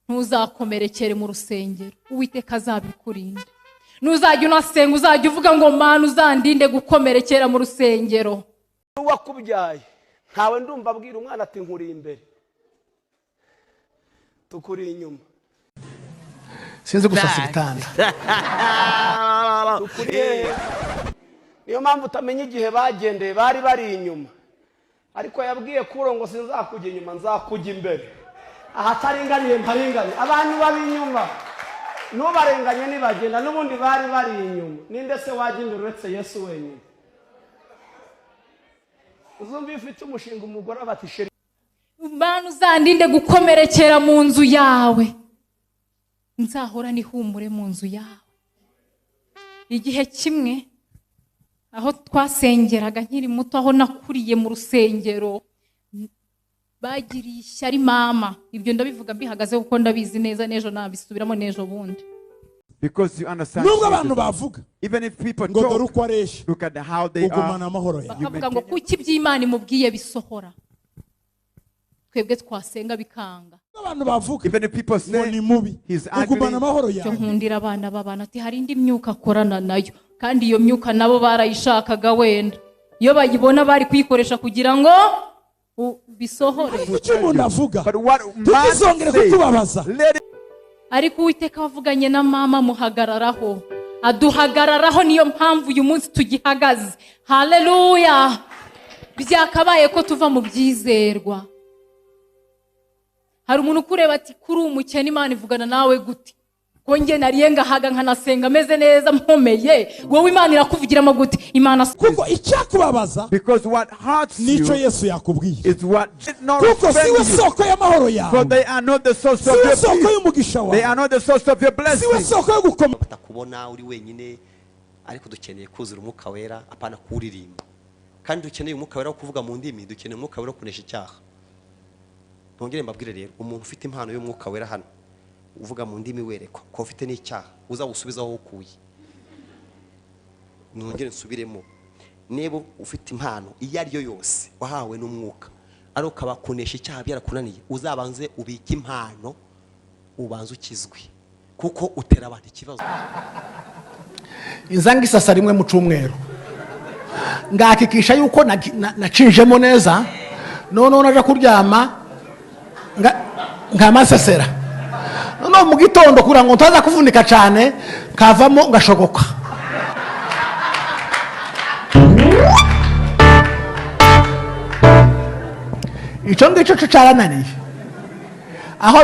ntuzakomerekere mu rusengero, Uwiteka azabikurinde. Nuzajya unasenga uzajya uvuga ngo Mana uzandinde gukomerekera mu rusengero. Wakubyaye ntawe ndumva abwira umwana ati nkuri imbere tukuri inyuma. Sinzi gusasa ibitanda. Niyo mpamvu utamenya igihe bagendeye, bari inyuma, ariko yabwiye kuro ngo sinzakujya inyuma nzakujya imbere. Ahataringaniye mparinganiye, abantu bari inyuma nubarenganye nibagenda, n'ubundi bari inyuma. Ninde se wajya imbere uretse Yesu wenyine? Uzumva ifite umushinga umugore abatishe Mana uzandinde gukomerekera mu nzu yawe, nzahora nihumure mu nzu yawe. Igihe kimwe aho twasengeraga nkiri muto, aho nakuriye mu rusengero, bagiriye ishyari mama. Ibyo ndabivuga mbihagaze kuko ndabizi neza, nejo nabisubiramo nejo bundi. Because you understand. Nubwo abantu bavuga, even if people ngo talk, dore uko aresha, look at how they ugumana are. amahoro yawe. Bakavuga ngo kuki by'Imana imubwiye bisohora, twebwe twasenga bikanga. Abantu bavuga, Even if people ngo say ni mubi, he's ugumana ugly, amahoro Cyo yawe. nkundira abana b'abantu ati hari indi myuka akorana nayo, kandi iyo myuka nabo barayishakaga wenda. Iyo bayibona bari kuyikoresha kugira ngo bisohore. Icyo umuntu avuga, but what man tukizongere kutubabaza. says, let it Ariko Uwiteka wavuganye na mama muhagararaho, aduhagararaho. Niyo mpamvu uyu munsi tugihagaze. Haleluya. Byakabaye ko tuva mu byizerwa. Hari umuntu kureba ati kuri umukene Imana ivugana nawe gute? Ko nge nariye ngahaga nkanasenga meze neza mpomeye, wowe Imana irakuvugiramo gute? Imana Kuko icyakubabaza, because what hurts nico you Yesu yakubwiye. is what did not Kuko offend siwe you. soko y'amahoro yawe, For they are not the source of siwe your soko peace. y'umugisha They wawe, are not the source of your siwe blessing. soko yo gukomera. batakubona uri wenyine, ariko dukeneye kuzura umwuka wera, apana kuririmba. Kandi dukeneye umwuka wera wo kuvuga mu ndimi, dukeneye umwuka wera wo kunesha icyaha. Ntongere mbabwire rero, umuntu ufite impano y'umwuka wera hano, uvuga mu ndimi werekwa ko ufite n'icyaha, uzawusubizaho ukuye. Ntongere nsubiremo, niba ufite impano iyo ari yo yose wahawe n'umwuka, ari ukaba kunesha icyaha byarakunaniye, uzabanze ubike impano, ubanze ukizwe, kuko utera abantu ikibazo. Inzanga isasa rimwe mu cyumweru, ngahakikisha yuko nacinjemo neza, none naje kuryama nkamasesera, none mu gitondo kugira ngo ntaza kuvunika cyane kavamo ngashogoka. Icyo ngicyo cyarananiye aho